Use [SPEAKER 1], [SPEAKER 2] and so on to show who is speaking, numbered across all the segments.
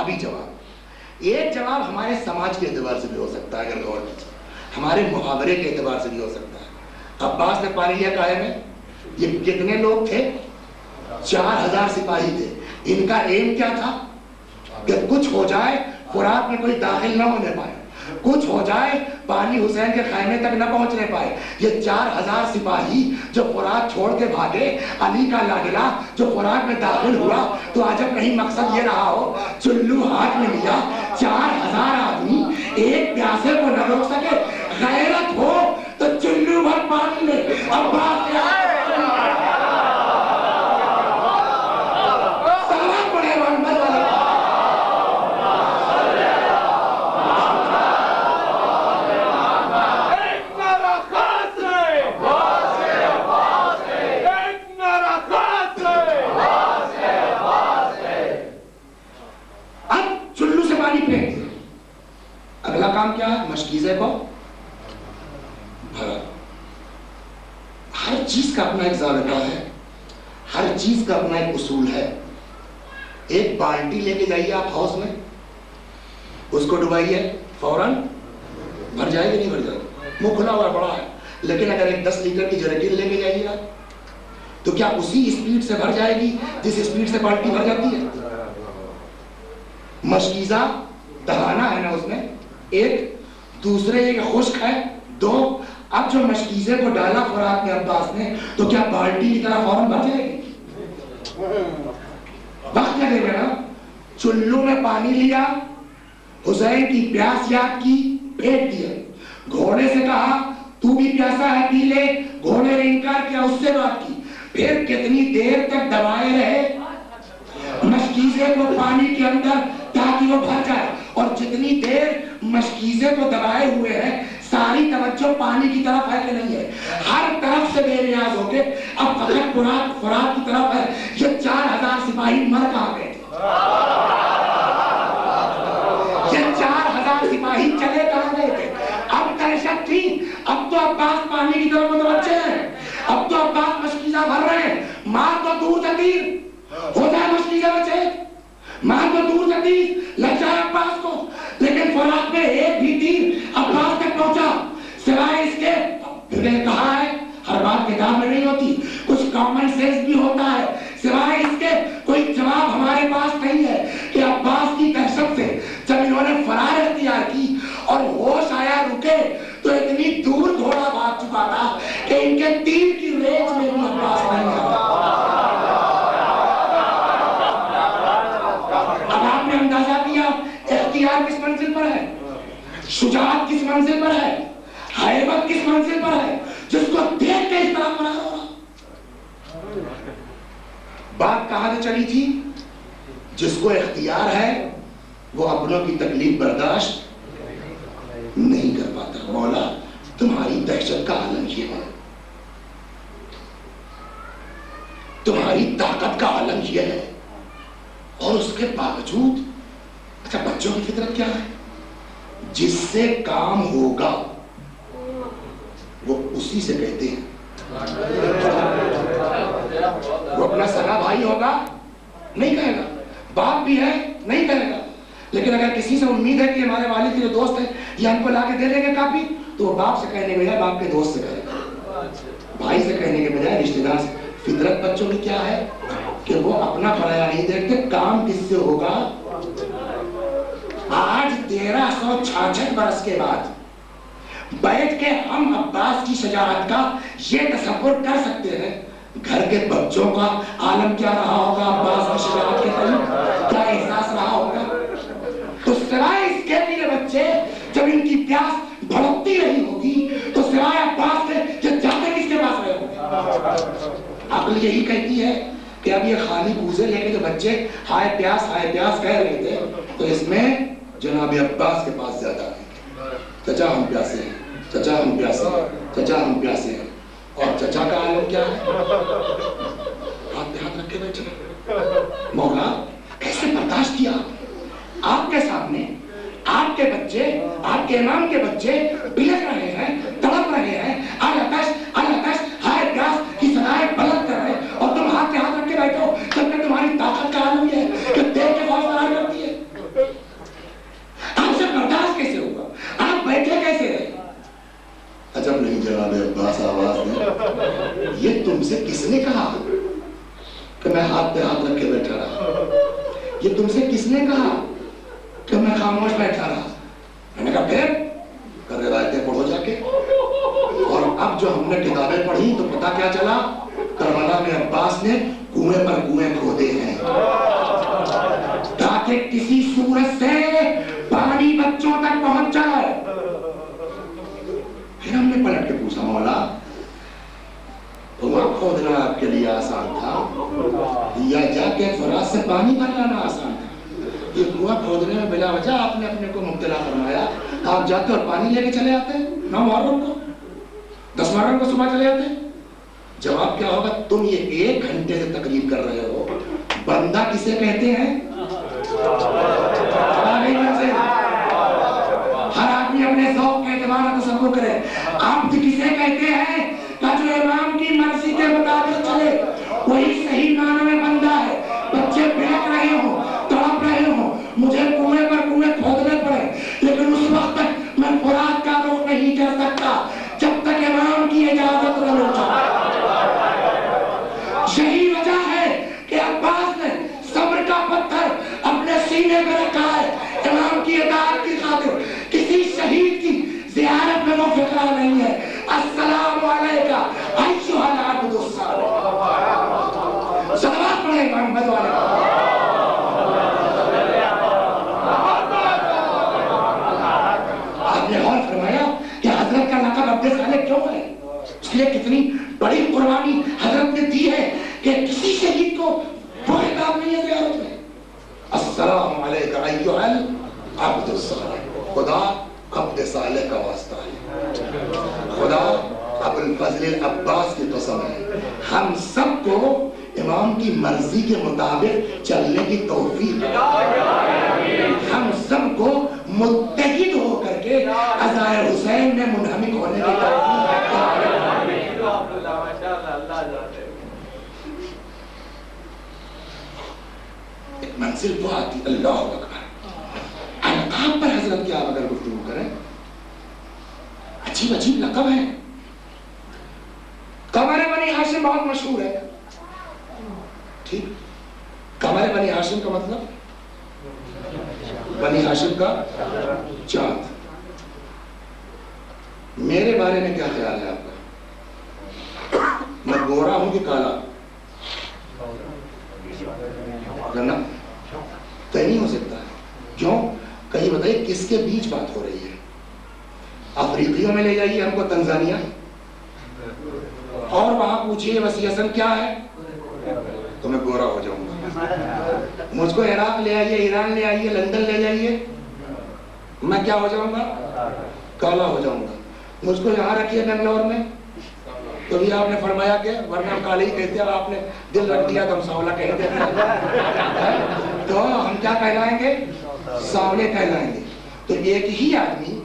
[SPEAKER 1] انتخابی جواب. ایک جواب ہمارے سماج کے اعتبار سے بھی ہو سکتا ہے, اگر غور کیجیے, ہمارے محاورے کے اعتبار سے بھی ہو سکتا ہے. عباس نے پانی لیا قائم ہے. یہ کتنے لوگ تھے؟ 4000 سپاہی تھے. ان کا ایم کیا تھا کہ کچھ ہو جائے فرات میں کوئی داخل نہ ہونے پائے, کچھ ہو جائے پانی حسین کے خیمے تک نہ پہنچنے پائے. یہ 4000 سپاہی جو فرات چھوڑ کے بھاگے, علی کا لاڈلا جو فرات میں داخل ہوا, تو عجب نہیں مقصد یہ رہا ہو چلو ہاتھ میں لیا, 4000 آدمی ایک پیاسے کو نہ روک سکے. غیرت ہو تو چلو بھر پانی لے. عباس نے کام کیا ہے؟ مشکیزے کو بھرا. ہر چیز کا اپنا ایک ضابطہ ہے, ہر چیز کا اپنا ایک اصول ہے. ایک بالٹی لے کے جائیے آپ ہاؤس میں, اس کو ڈبائیے, فوراً بھر جائے گی نہیں بھر جائے گی, منہ کھلا ہوا بڑا ہے. لیکن اگر ایک 10 لیٹر کی جرکن لے کے جائیے آپ, تو کیا اسی اسپیڈ سے بھر جائے گی جس اسپیڈ سے بالٹی بھر جاتی ہے؟ مشکیزہ دہانا ہے نا اس میں, ایک دوسرے ایک خشک ہے, دو. اب جو مشکیزے کو ڈالا فرات میں عباس نے, تو کیا بالٹی کی طرح فوراً بھر جائے گی؟ وقت لگے گا نا. چلو میں پانی لیا, حسین کی پیاس یاد کی, پھینک دیا. گھوڑے سے کہا تو بھی پیاسا ہے پی لے, گھوڑے نے انکار کیا, اس سے بات کی. پھر کتنی دیر تک دبائے رہے مشکیزے کو پانی کے اندر تاکہ وہ بھر جائے. اور جتنی دیر مشکیزے کو دبائے ہوئے ہیں, ساری توجہ پانی کی طرف ہے کہ نہیں ہے؟ ہر طرف سے بے نیاز ہو کے اب فقط فرات کی طرف ہے. یہ 4000 سپاہی مر کہاں گئے تھے؟ یہ 4000 سپاہی چلے کہاں گئے تھے؟ اب دہشت تھی. اب تو عباس پانی کی طرف متوجہ ہیں, اب تو عباس مشکیزہ بھر رہے ہیں. مار تو دور سے تیر ہو جائے مشکیزہ بچے, مار تو دور سے تیر لگ جائے عباس کو, لیکن فرات میں ایک بھی تیر عباس تک پہنچا سوائے اس کے. پھر نے کہا ہے ہر بات کتاب میں نہیں ہوتی, کچھ کامن سینس بھی ہوتا ہے. سوائے اس کے کوئی جواب ہمارے پاس نہیں ہے کہ عباس کی دہشت سے جب انہوں نے فرار اختیار کی اور ہوش آیا رکے, تو اتنی دور گھوڑا بھاگ چکا تھا کہ ان کے تیر کی ریج میں بھی عباس نہیں آیا. اب آپ نے اندازہ کیا اختیار کس منزل پر ہے, شجاعت کس منزل پر ہے, ہیبت کس منزل پر ہے, جس کو دیکھ کے اس طرح بنا رہا. بات کہاں سے چلی تھی؟ جس کو اختیار ہے وہ اپنوں کی تکلیف برداشت نہیں کر پاتا. مولا تمہاری دہشت کا عالم یہ ہے, تمہاری طاقت کا عالم یہ ہے, اور اس کے باوجود. اچھا بچوں کی فطرت کیا ہے؟ جس سے کام ہوگا وہ اسی سے کہتے ہیں. وہ اپنا سگا بھائی ہوگا نہیں کہے گا, باپ بھی ہے نہیں کہے گا, لیکن اگر کسی سے امید ہے کہ ہمارے والد کے جو دوست ہیں یہ ہم کو لا کے دے دیں گے کافی, تو وہ باپ سے کہنے کے بجائے باپ کے دوست سے کہے گا, بھائی سے کہنے کے بجائے رشتے دار سے. فطرت بچوں کی کیا ہے کہ وہ اپنا پرایا نہیں دیکھتے, کام کس سے ہوگا. آج 1366 برس کے بعد بیٹھ کے ہم عباس کی شجاعت کا یہ تصور کر سکتے ہیں, گھر کے بچوں کا عالم کیا رہا ہوگا عباس کی شجاعت کے قریب, کیا احساس رہا ہوگا. تو سوائے اس کے لیے بچے جب ان کی پیاس بھڑکتی رہی ہوگی, تو سوائے عباس کے کہ جاتے کس کے پاس رہے ہوگے. عقل یہی کہتی ہے کہ اب یہ خالی کوزے لے کے جو بچے ہائے پیاس کہہ رہے تھے, تو اس میں جناب عباس کے پاس زیادہ ہے. چچا ہم پیاسے ہیں, چچا ہم پیاسے ہیں, چچا ہم پیاسے ہیں. اور چچا کا عالم کیا ہے؟ ہاتھ پہ ہاتھ رکھ کے بیٹھے. مولا کیسے برداشت کیا آپ کے سامنے آپ کے بچے, آپ کے امام کے بچے بلک رہے ہیں, تڑپ رہے ہیں, الاتش ہائے پیاس کی صدائیں بلند کر رہے, اور تم ہاتھ پہ ہاتھ رکھ کے بیٹھو, جبکہ تمہاری طاقت کا عالم یہ ہے کہ دیکھ کے فوج فرار کرتی ہے. یہ تم سے کس نے کہا کہ میں خاموش بیٹھا رہا؟ میں نے کہا پھر کر روایتیں پڑھو جا کے. اور اب جو ہم نے کتابیں پڑھی تو پتا کیا چلا، کربلا میں عباس نے کنویں پر کنویں کھودے ہیں تاکہ کسی صورت سے پانی بچوں تک پہنچ جائے. پھر ہم نے پلٹ کے پوچھا مولا کنواں کھودنا آپ کے لیے آسان تھا یا جا کے فرات سے پانی بھر لانا آسان تھا؟ یہ کنواں کھودنے میں بلا وجہ آپ نے اپنے کو مبتلا فرمایا. آپ جاتے اور پانی لے کے چلے آتے 9 محرم کو، 10 محرم کو صبح چلے آتے. جواب کیا ہوگا؟ تم یہ 1 گھنٹے سے تقریر کر رہے ہو. بندہ کسے کہتے ہیں؟ ہر آدمی اپنے ذوق کے اعتبار سے تصور کرے. عبد کسے کہتے ہیں؟ کہ جو امام کی مرضی کے مطابق چلے وہی صحیح معنی میں بندہ ہے. بچے بہک رہے ہوں، تڑپ رہے ہوں، مجھے کنویں پر کنویں کھودنے پڑے، لیکن اس وقت تک میں فرات کا رخ نہیں کر سکتا جب تک امام کی اجازت نہ لوں. یہی وجہ ہے کہ عباس نے صبر کا پتھر اپنے سینے میں رکھا ہے امام کی اطاعت کی خاطر. کسی شہید کی زیارت میں وہ فکر نہیں ہے. السلام علیکہ ایھا العبد الصالح. صلوات پڑھیں امام محمد علیہ. آپ نے غور فرمایا کہ حضرت کا لقب عبد صالح کیوں ہے؟ اس لیے کتنی بڑی قربانی حضرت نے دی ہے کہ کسی شہید کو وہ خطاب نہیں ہے زیارت میں. السلام علیکہ ایھا العبد الصالح. خدا عبد صالح کا واسطہ ہے. خدا ابو الفضل عباس کی قسم ہے ہم سب کو امام کی مرضی کے مطابق چلنے کی توفیق ہے. ہم سب کو متحد ہو کر کے عزائے حسین میں منہمک ہونے کی توفیق ہے. ایک منزل وہ آتی اللہ اکبر. القاب پر حضرت کی آپ اگر گفتگو کریں عجیب عجیب لقب ہے. قمر بنی ہاشم بہت مشہور ہے. ٹھیک، قمر بنی ہاشم کا مطلب بنی ہاشم کا چاند. میرے بارے میں کیا خیال ہے آپ کا؟ میں گورا ہوں کہ کالا؟ طے نہیں ہو سکتا. کیوں؟ کہیں بتائیے کس کے بیچ بات ہو رہی ہے؟ افریقیوں میں لے جائیے ہم کو تنزانیہ اور وہاں پوچھئے وسیع حسن کیا ہے تو میں گورا ہو جاؤں گا. مجھ کو عراق لے آئیے، ایران لے آئیے، لندن لے جائیے، میں کیا ہو جاؤں گا؟ کالا ہو جاؤں گا. مجھ کو یہاں رکھیے بنگلور میں تو بھی آپ نے فرمایا کہ ورنہ ہم کالے ہی کہتے ہیں. آپ نے دل رکھ دیا تو ہم سانولا کہہ دیتے ہیں. تو ہم کیا کہلائیں گے؟ سانولے کہلائیں گے. تو ایک ہی آدمی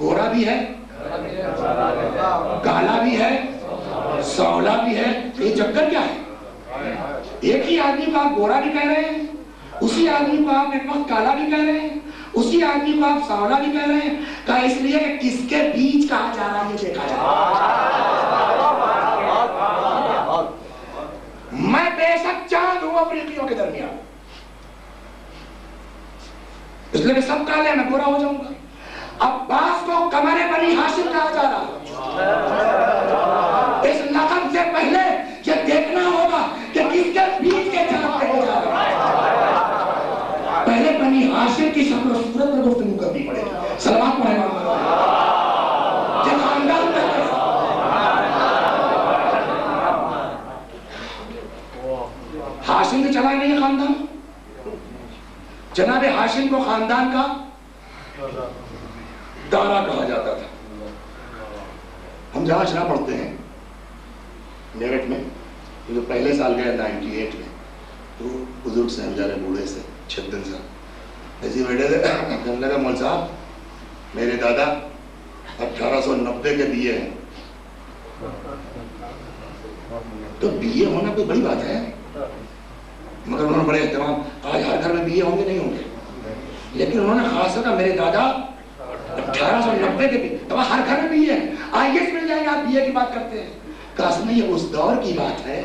[SPEAKER 1] گورا بھی ہے، کالا بھی ہے، سانولا بھی ہے. یہ چکر کیا ہے؟ ایک ہی آدمی کو آپ گورا بھی کہہ رہے ہیں، اسی آدمی کو آپ ایک وقت کالا بھی کہہ رہے ہیں، اسی آدمی کو آپ سانولا بھی کہہ رہے ہیں. کہا اس لیے کہ کس کے بیچ کہا جا رہا ہے یہ دیکھا جا رہا ہے. میں بے شک چاند ہوں افریقیوں کے درمیان، اس لیے سب کالے میں گورا ہو جاؤں گا. عباس کو قمر بنی ہاشم کہا جا رہا. اس لقب سے پہلے یہ دیکھنا ہوگا کہ کس کے بیچ کے چاند کہے جا رہا ہے. پہلے بنی ہاشم کی شکل و صورت میں گفتگو کرنی پڑے گی. صلوات پڑھیں یہ خاندان میں ہاشم نے چلا نہیں ہے خاندان. جناب ہاشم کو خاندان کا دارا کہا جاتا تھا. ہم جہاں شرح پڑھتے ہیں میرٹھ میں، جو پہلے سال گئے 98 میں، تو بزرگ سے ہم جانے بوڑھے سے 56 سال ایسی بیٹھے تھے. کہنے لگا مول صاحب میرے دادا 1890 کے BA ہیں. تو BA ہونا کوئی بڑی بات ہے، مگر انہوں نے بڑے اہتمام. آج ہر گھر میں BA ہوں گے نہیں ہوں گے، لیکن انہوں نے خاص کر میرے دادا 1890 کے بھی. تو ہر گھر میں BA ہے. IAS مل جائے گا، آپ BA کی بات کرتے ہیں. کاش میں یہ اس دور کی بات ہے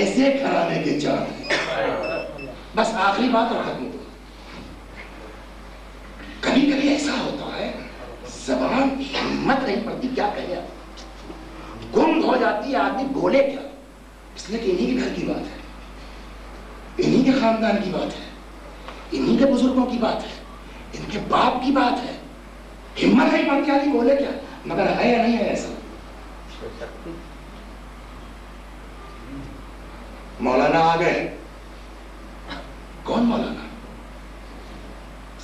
[SPEAKER 1] ایسے گھرانے کے چاند ہیں. بس آخری بات اور ختم. کبھی کبھی ایسا ہوتا ہے زبان ہمت نہیں پڑتی کیا کہے, گم ہو جاتی ہے آدمی بولے کیا, اس لیے کہ انہی کے گھر کی بات ہے, انہی کے خاندان کی بات ہے, انہی کے بزرگوں کی بات ہے, ان کے باپ کی بات ہے, ہمت نہیں پڑتی آدمی بولے کیا. مگر ہے یا نہیں ہے ایسا؟ مولانا آ گئے. کون مولانا؟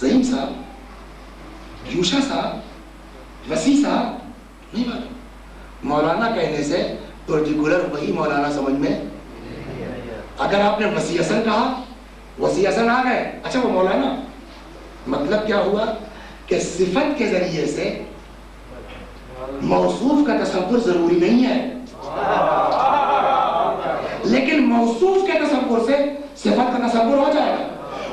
[SPEAKER 1] زعیم صاحب, یوشا صاحب, وسیع صاحب, نہیں معلوم. مولانا کہنے سے پرٹیکولر وہی مولانا سمجھ میں. اگر آپ نے وسیع حسن کہا, وسیع حسن آ گئے, اچھا وہ مولانا. مطلب کیا ہوا کہ صفت کے ذریعے سے موصوف کا تصور ضروری نہیں ہے, لیکن موصوف کے تصور سے صفت کا تصور ہو جائے گا.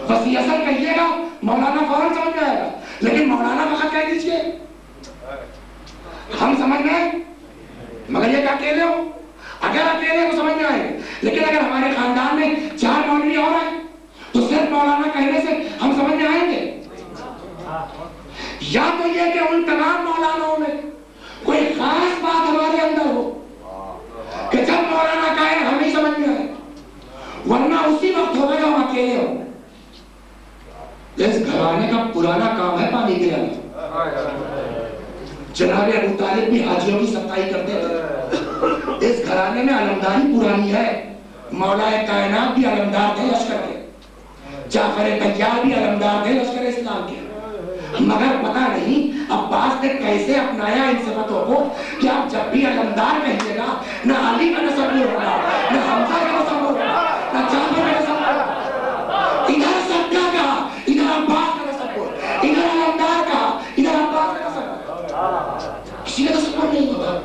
[SPEAKER 1] وسیع حسن کہیے گا مولانا فوراً سمجھ میں آئے گا, لیکن مولانا وقت کہہ دیجئے ہم سمجھ میں, مگر یہ کہ اکیلے ہو. اگر اکیلے تو سمجھ میں آئے گا, لیکن اگر ہمارے خاندان میں 4 مولوی اور ہیں تو صرف مولانا کہنے سے ہم سمجھ میں آئیں گے. یا تو یہ کہ ان تمام مولانوں میں کوئی خاص بات ہمارے اندر ہو کہ جب مولانا کہے ہمیں سمجھ میں آئے, ورنہ اسی وقت ہوگا جو ہم اکیلے ہوں. اس گھرانے کا پرانا کام ہے پانی گرانا. جناب ابو طالب بھی حاجیوں کی صفائی کرتے تھے. اس گھرانے میں علمداری پرانی ہے. مولا کائنات بھی علمدار تھے لشکر کے, جعفر طیار بھی علمدار تھے لشکر اسلام کے. مگر پتہ نہیں عباس نے کیسے اپنایا ان صفتوں کو کہ آپ جب بھی علمدار کہیے گا, نہ علی کا تصور ہوگا, نہ حمزہ کا تصور ہوگا, نہ جعفر کا تصور ہوگا. ادھر سب کیا کہا, ادھر عباس کا تصور, ادھر علمدار کہا, ادھر عباس کا تصور. کسی کا تصور نہیں ہوتا.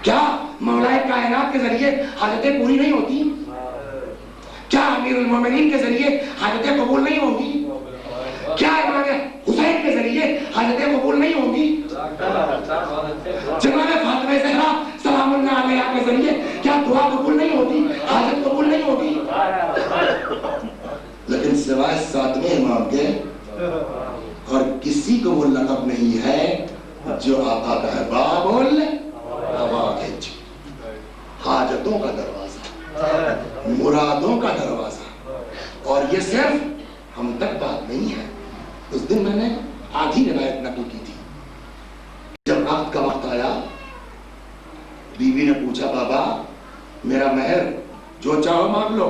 [SPEAKER 1] کیا مولا کائنات کے ذریعے حاجتیں پوری نہیں ہوتی؟ کیا امیر المومنین کے ذریعے حاجتیں قبول نہیں ہوں گی؟ کیا امام حسین کے ذریعے حاجتیں قبول نہیں ہوں گی؟ جناب فاطمہ زہرا سلام اللہ علیہا کے ذریعے کیا دعا قبول نہیں ہوتی, حاجت قبول نہیں ہوتی؟ لیکن سوائے 7ویں امام کے اور کسی کو وہ لقب نہیں ہے جو آقا کا ہے بابل حوائج, حاجتوں کا دروازہ, مرادوں کا دروازہ. اور یہ صرف ہم تک بات نہیں ہے. اس دن میں نے آدھی روایت نقل کی تھی. جب عقد کا وقت آیا, بیوی نے پوچھا بابا میرا مہر جو چاہو مانگ لو,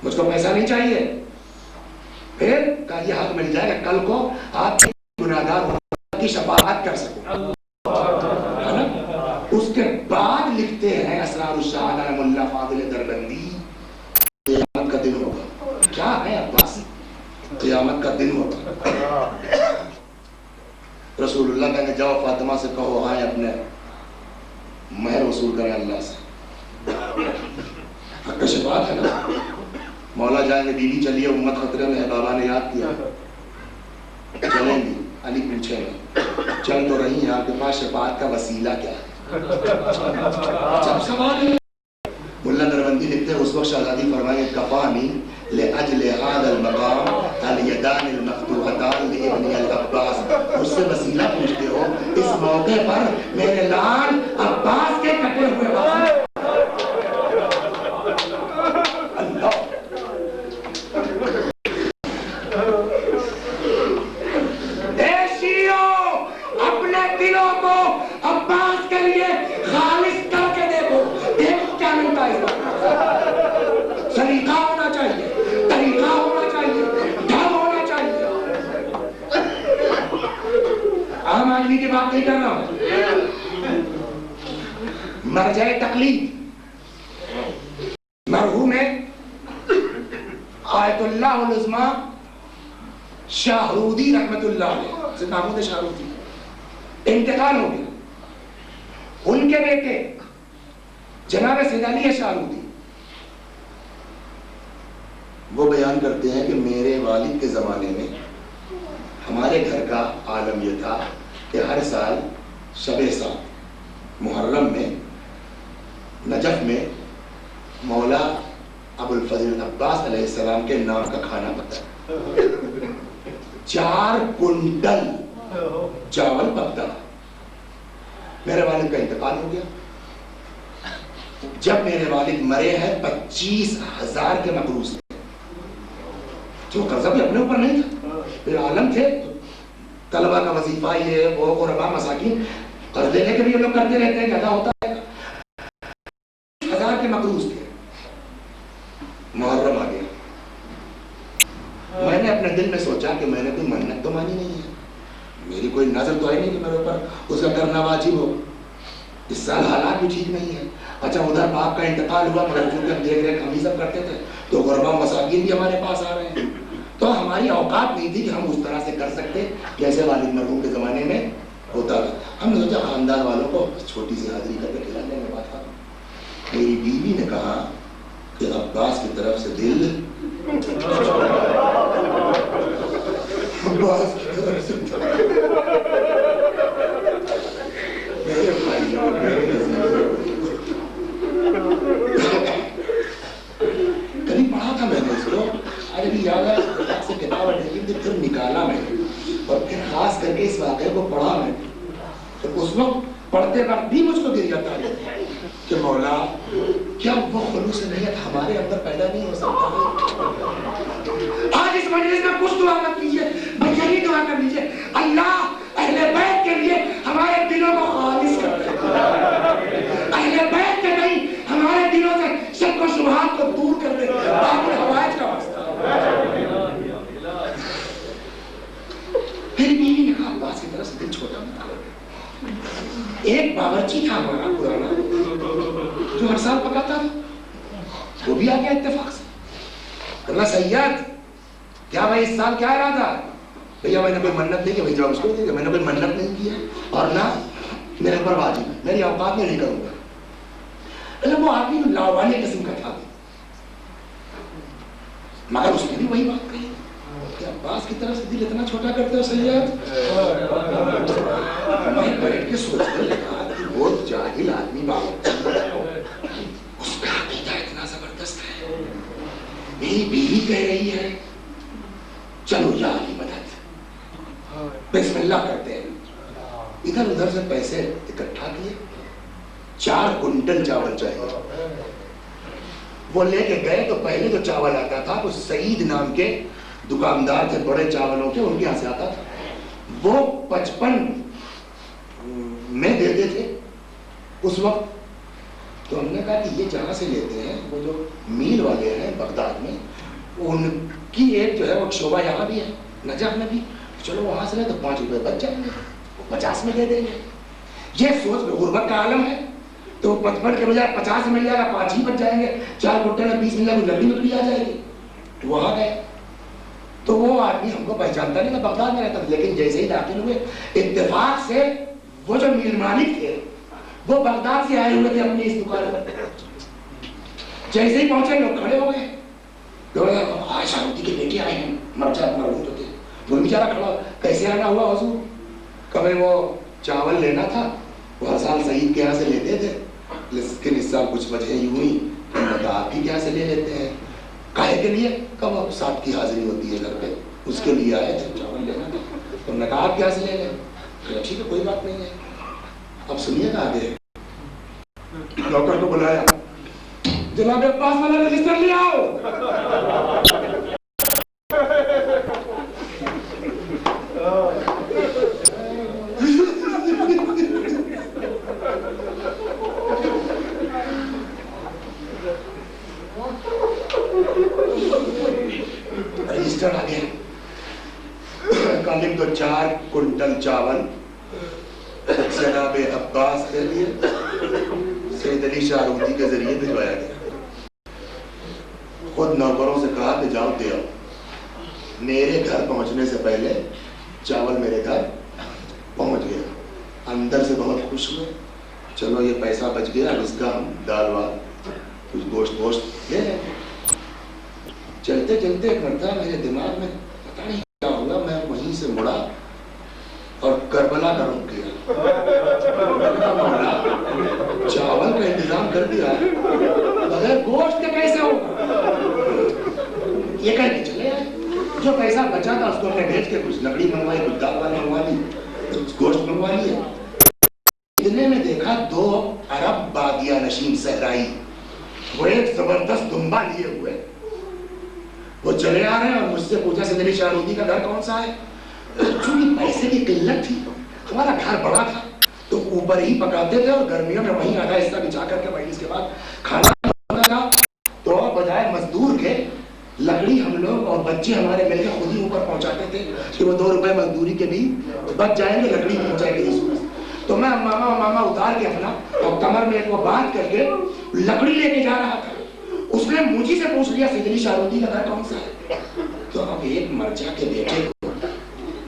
[SPEAKER 1] مجھ کو پیسہ نہیں چاہیے. پھر کہا یہ حق مل جائے گا کل کو آپ گناہگار کی شفاعت کر سکوں. اس کے بعد لکھتے ہیں اسرار الشہادہ ملا فاضل دربندی, قیامت کا دن ہوگا. کیا ہے عباس, قیامت کا دن ہوگا. رسول اللہ کہنے جاؤ فاطمہ سے کہو آئیں اپنے مہر وصول کریں اللہ سے. حق کا شفاعت ہے نا. مولا جائیں گے, بیوی چلیے امت خطرے میں ہے, بابا نے یاد کیا, چلیں گی. علی پوچھیں گے چل تو رہی ہیں, آپ کے پاس شفاعت کا وسیلہ کیا ہے؟ جب سوال ہے. ملا دربندی لکھتے ہیں اس وقت شہزادی فرمائیں کفانی لأجل هذا المقام الیدان المفتوحتان لابن العباس. مجھ سے وسیلہ پوچھتے ہو, اس موقع پر میرے لال عباس کے کٹے ہوئے وسیلہ. اللہ اپنے دلوں کو عباس کے لیے خالص کر کے دیکھو, دیکھو کیا ملتا ہے. سلیقہ ہونا چاہیے, طریقہ ہونا چاہیے, ڈھنگ ہونا چاہیے. عام آدمی کی بات نہیں کر رہا ہوں. مرجع تقلید مرحوم آیت اللہ العظمی شاہرودی رحمت اللہ علیہ سے محمود شاہرودی انتقال ہو گیا. ان کے بیٹے جناب سید علی شاہرودی وہ بیان کرتے ہیں کہ میرے والد کے زمانے میں ہمارے گھر کا عالم یہ تھا کہ ہر سال شب سات محرم میں نجف میں مولا ابوالفضل عباس علیہ السلام کے نام کا کھانا پکا 4 کنٹل چاول پکتا تھا. میرے والد کا انتقال ہو گیا. جب میرے والد مرے ہیں 25,000 کے مقروض تھے. جو قرضہ بھی اپنے اوپر نہیں تھا, پھر عالم تھے, طلبہ کا وظیفہ یہ وہ غربا مساکین قرض لینے کے بھی لوگ کرتے رہتے ہیں, کیا ہوتا ہے. 1000 کے مقروض تھے. محرم آ گیا. میں نے اپنے دل میں سوچا کہ میں نے کوئی منت تو مانی نہیں ہے, میری کوئی نظر تو ہے نہیں کہ میرے اوپر اس کا کرنا واجب ہو. اس سال حالات بھی ٹھیک نہیں ہے. اچھا ادھر باپ کا انتقال ہوا, مگر چونکہ ہم دیکھ رہے ہم ہی سب کرتے تھے تو غربا مساکین بھی ہمارے پاس آ رہے ہیں. تو ہماری اوقات نہیں تھی کہ ہم اس طرح سے کر سکتے جیسے والد مرحوم کے زمانے میں ہوتا تھا. ہم نے سوچا خاندان والوں کو چھوٹی سی حاضری کر کے کھلانے میں بات تھا. میری بیوی نے کہا کہ عباس کی طرف سے دل عباس کی طرف سے کبھی پڑھا تھا میں نے اس کو, آج بھی یاد ہے سے کتاب پھر نکالا میں اور پھر خاص کر کے اس واقعے کو پڑھا میں. تو اس وقت پڑھتے وقت بھی مجھ کو گر جاتا ہے کہ مولا کیا وہ خلوص نیت ہمارے اندر پیدا نہیں ہو سکتا. آج اس مجلس میں کچھ دعا مت کیجیے, بس یہی دعا کر لیجیے اللہ اہل بیت کے لیے ہمارے دلوں کو خالص کر دے. اہل بیت کے نہیں ہمارے دلوں سے شک و شبہات کو دور کر دے. آپ نے حوائج کا واسطہ. پھر بیوی نے کہا عباس کی طرف سے دل چھوٹا مت کرو. ایک باورچی تھا ہمارا پرانا جو ہر سال پکاتا تھا, وہ بھی آ گیا اتفاق سے. کہنا سیاد کیا بھائی اس سال کیا ارادہ؟ بھیا میں نے کوئی منت نہیں کی. بھائی جواب اس کو دے گا, میں نے کوئی منت نہیں کی ہے اور نہ میرے پر واجب ہے, میری اوقات میں نہیں کروں گا. وہ آدمی لاوالی قسم کا تھا, مگر اس نے بھی وہی بات کہی کہ عباس کی طرف سے دل اتنا چھوٹا کرتے ہو سیاد. میں بیٹھ کے سوچنے لگا کہ وہ جاہل آدمی بابا اس کا عقیدہ اتنا زبردست ہے. میری بیوی کہہ رہی ہے چلو یا علی مدد, بسم اللہ کرتے ہیں. ادھر ادھر سے پیسے اکٹھا کیے, 4 کنٹل چاول چاہیے. وہ لے کے گئے تو پہلے جو چاول آتا تھا وہ سعید نام کے دکاندار تھے بڑے چاولوں کے, ان کے یہاں سے آتا تھا. وہ 55 میں دیتے تھے اس وقت. تو ہم نے کہا کہ یہ جہاں سے لیتے ہیں وہ جو میل والے ہیں بغداد میں, ان کی ایک جو ہے وہ شعبہ یہاں بھی ہے نجف میں بھی, چلو وہاں سے لے تو 5 روپے بچ جائیں گے, وہ 50 میں دے دیں گے. یہ سوچ غربت کا عالم ہے تو 55 کے بجائے 50 مل جائے گا, 5 ہی بچ جائیں گے. 4 کنٹل میں 20 مل جائے گا, 90 میں بھی آ جائے گی. تو وہاں گئے تو وہ آدمی ہم کو پہچانتا نہیں تھا, بغداد میں رہتا تھا, لیکن جیسے ہی داخل ہوئے اتفاق سے وہ جو میل مالک تھے وہ بغداد سے آئے ہوئے تھے اپنی اس دکان پر. جیسے ہی پہنچے لوگ کھڑے ہو گئے. عائشہ ہوتی کے بیٹے آئے ہیں, مرجات مربوط ہوتے. وہ بیچارہ کھڑا, کیسے آنا ہوا حضور؟ کبھی وہ چاول لینا تھا, وہ ہر سال سعید کے یہاں سے لیتے تھے, لیکن اس سال کچھ وجہ یوں ہوئی کہ آپ ہی کے یہاں سے لے لیتے ہیں. کاہے کے لیے؟ کب آپ صاحب کی حاضری ہوتی ہے گھر پہ, اس کے لیے آئے تھے, چاول لینا تھا. تو ہم نے کہا آپ کے یہاں سے لے لیں. ٹھیک ہے کوئی بات نہیں ہے. اب سنیے گا آگے. نوکر کو بلایا, جناب عباس والا رجسٹر لے آؤ. رجسٹر آ گیا. کالم تو 4 کنٹل چاول جناب عباس کے لیے سید علی شاہ رودی کے ذریعے بھجوایا گیا. خود نوکروں سے کہا کہ جاؤ دے آؤ. میرے گھر پہنچنے سے پہلے چاول میرے گھر پہنچ گیا. اندر سے بہت خوش ہوئے, چلو یہ پیسہ بچ گیا, اس کا ہم دال وال کچھ گوشت لے لیں. چلتے چلتے ایک مرتبہ میرے دماغ میں پتہ نہیں کیا ہوا, میں وہیں سے مڑا اور کربلا کا رخ کیا. چاول کا انتظام کر دیا, بغیر گوشت کو ہم نے بھیج کے کچھ لکڑی منگوائی, کچھ دال وال منگوا لی, کچھ گوشت منگوا لیے. اتنے میں دیکھا 2 عرب بادیہ نشین صحرائی وہ ایک زبردست دمبا لیے ہوئے وہ چلے آ رہے ہیں, اور مجھ سے پوچھا سیدھ علی شاہ رودی کا گھر کون سا ہے. چونکہ پیسے کی قلت تھی, ہمارا گھر بڑا تھا تو اوپر ہی پکاتے تھے, اور گرمیوں میں وہیں آدھا حصہ بچا کر کے وہیں اس کے بعد کھانا ہوتا تھا. تو بجائے مزدور کے لکڑی ہم لوگ اور بچے ہمارے مل کے خود ہی اوپر پہنچاتے تھے کہ وہ 2 روپے مزدوری کے بھی بچ جائیں گے, لکڑی پہنچائے گی. تو میں ماما اتار کے اپنا اور کمر میں وہ باندھ کر کے لکڑی لے کے جا رہا تھا. اس نے مجھے سے پوچھ لیا سیدھ علی شاہ رودی کا گھر کون سا ہے. تو اب ایک مرجع کے بیٹے کو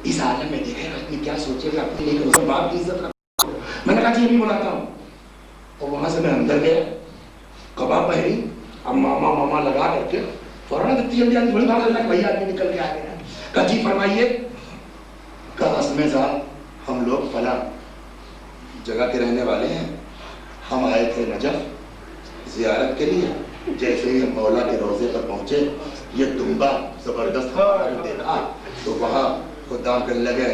[SPEAKER 1] اس عالم میں دیکھے گا کہ کیا سوچے گا, اپنی ایک باپ کی عزت رکھو. میں نے کہا جی ابھی بلاتا ہوں. اور وہاں سے میں اندر گیا, کباب پہری, اب ماما لگا کر کے فوراً اتنی جلدی آدمی تھوڑی بات کرنا, وہی آدمی نکل کے آ گیا. کہا جی فرمائیے. کہا اسمے صاحب ہم لوگ فلاں جگہ کے رہنے والے ہیں, ہم آئے تھے نجف زیارت کے لیے. جیسے ہی ہم مولا کے روضے پر پہنچے یہ دمبا زبردست دیکھا تو وہاں خدام کرنے لگے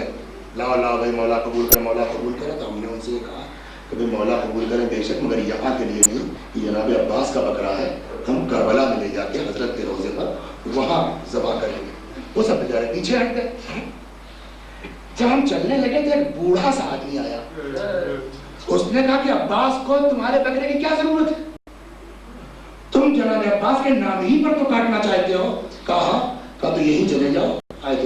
[SPEAKER 1] لاؤ لاؤ بھائی مولا قبول کرے, مولا قبول کرے. تو ہم نے ان سے کہا کہ بھائی مولا قبول کریں بے شک, مگر یہاں کے لیے نہیں, یہ جناب عباس کا بکرا ہے, ہم کربلا میں لے جا کے حضرت کے روضے پر وہاں ذبح کریں گے. وہ سب بیچارے پیچھے ہٹ گئے. جب ہم چلنے لگے تو ایک بوڑھا سا آدمی آیا. اس نے کہا کہ عباس کو تمہارے بکرے کی کیا ضرورت ہے, تم جناب عباس کے نام ہی پر تو کاٹنا چاہتے ہو. کہا تو یہی چلے جاؤ آیت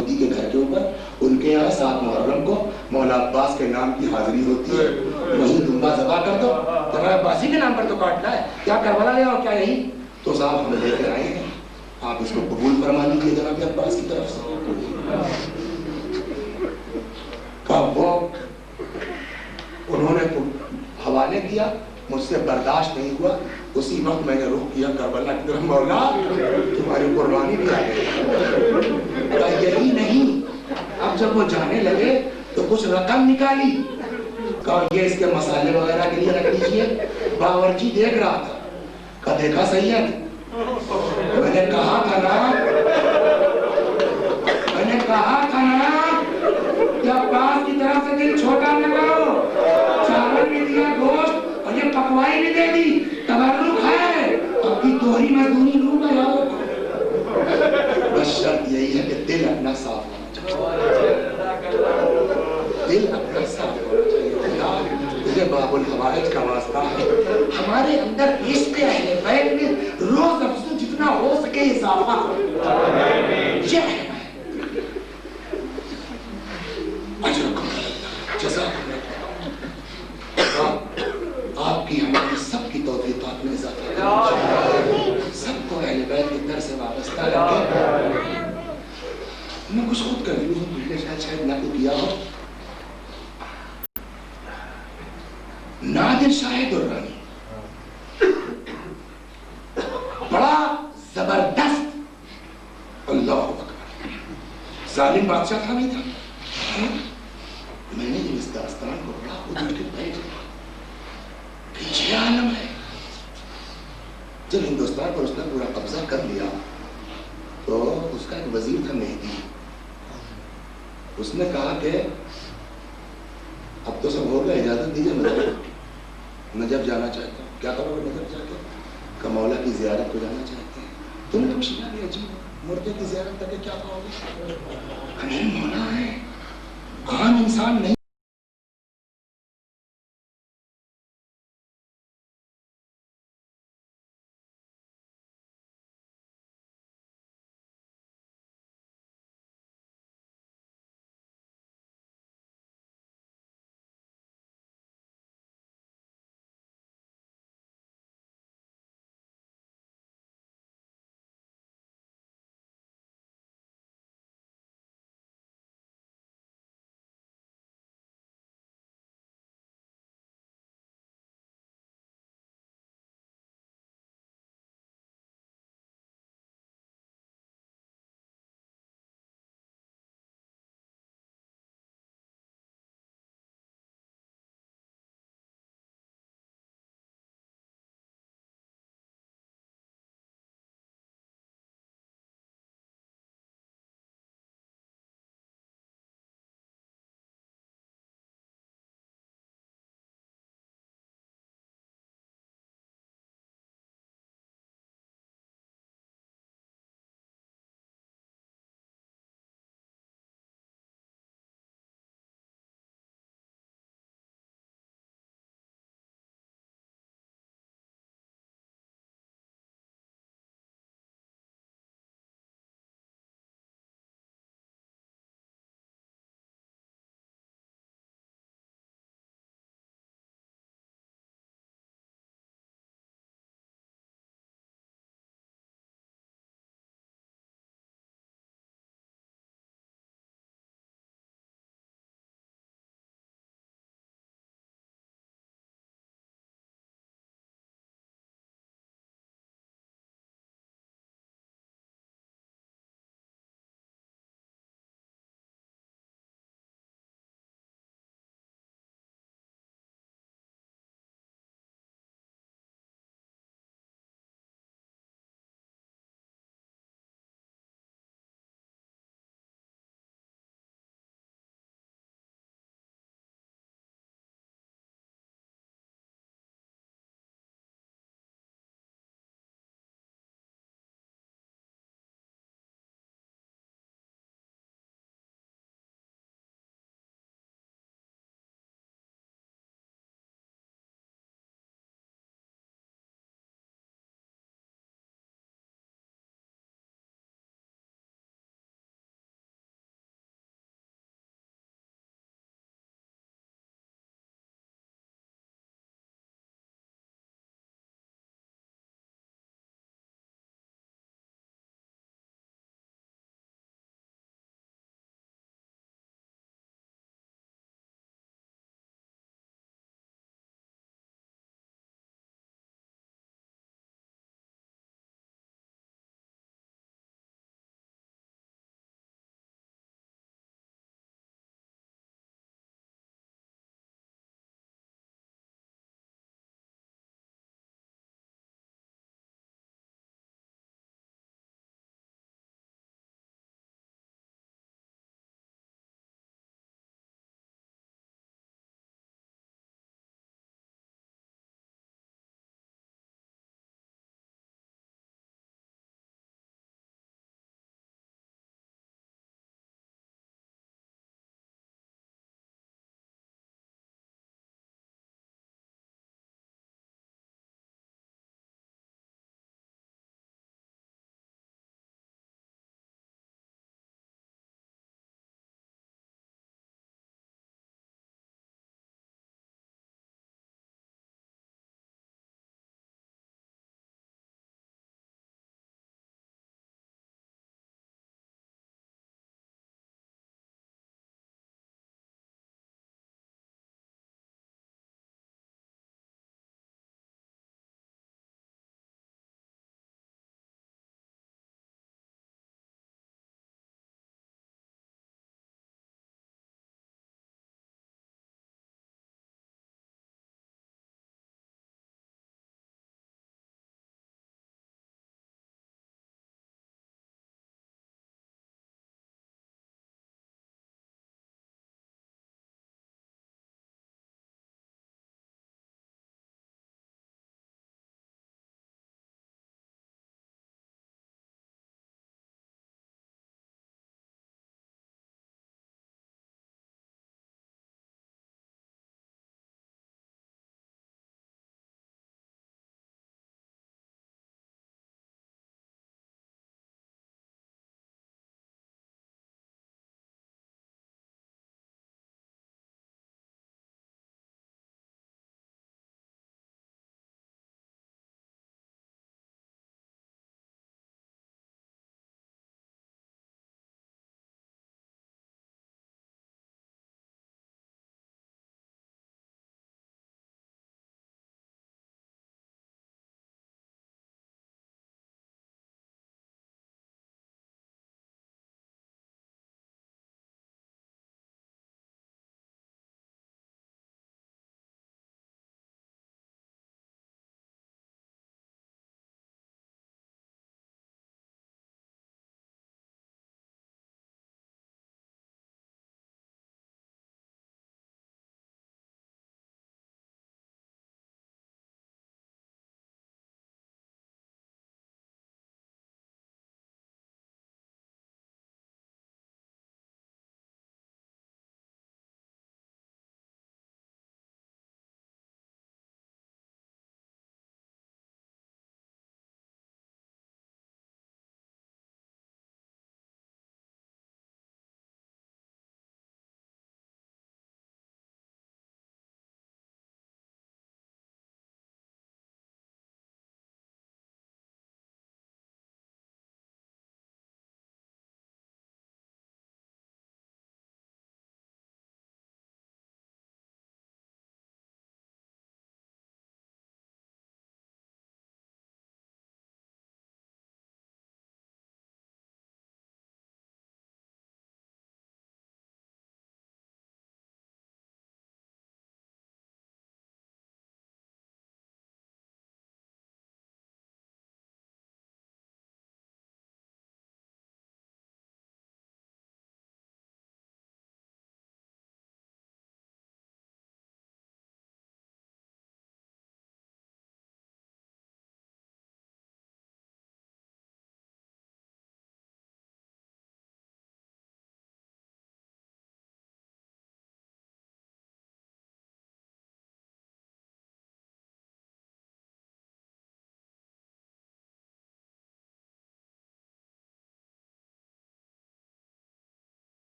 [SPEAKER 1] کے گھر کے اوپر, ان کے یہاں 7 محرم کو مولا عباس کے نام کی حاضری ہوتی ہے, وہیں دمبا ذبح کر دو. جناب عباسی کے نام پر تو کاٹنا ہے, کیا کربلا لے آؤ, کیا یہی. تو صاحب ہم لے کر آئے ہیں, آپ اس کو قبول فرما لیجیے جناب عباس کی طرف سے. کہا وہ انہوں نے حوالے کیا, مجھ سے برداشت نہیں ہوا. اسی وقت میں نے رخ کیا کربلا کی طرف, مولا تمہاری قربانی بھی آ گئی. یہی نہیں, اب جب وہ جانے لگے تو کچھ رقم نکالی. کہا یہ اس کے مسالے وغیرہ کے لیے رکھ لیجیے. باورچی دیکھ رہا تھا. کہا دیکھا سید, میں نے کہا تھا نا کہ عباس کی طرف سے دل چھوٹا نہ کرو. چاول بھی دیا, گوشت, اور یہ پکوائی بھی دے دی, تبرک ہے. اب کی دوہری مزدوری لوں گا, یاد رکھو. بس شرط یہی ہے کہ دل اپنا صاف ہونا چاہیے, دل اپنا صاف ہونا چاہیے. تجھے باب الحوائج کا واسطہ ہے, ہمارے اندر عشق اہل بیت میں روز افزوں جتنا ہو سکے اضافہ یہ ہے. آپ کی ہماری سب کی توفیقات میں اضافہ کریں, سب کو اہل بیت کی در سے وابستہ رکھیں. میں کچھ خود کنفیوز ہوں, پہلے شاید نہ کیا ہو. نادر شاہ درانی بڑا زبردست, اللہ اکبر, ظالم بادشاہ تھا نہیں تھا. میں نے جب اس داستان کو پڑھا خود اٹھ کے بیٹھ گیا کہ یہ عالم ہے. جب ہندوستان پر اس نے پورا قبضہ کر لیا تو اس کا ایک وزیر تھا مہدی. اس نے کہا کہ اب تو سب ہو گیا, اجازت دیجیے نجف جانا چاہتا ہوں. کیا کرو گے نجف جا کے؟ کہ مولا کی زیارت کو جانا چاہتے ہیں. تم تو شیعہ بھی عجیب, مردے کی زیارت کر کے کیا کہو گے؟ ہمیں مولا ہے, عام انسان نہیں.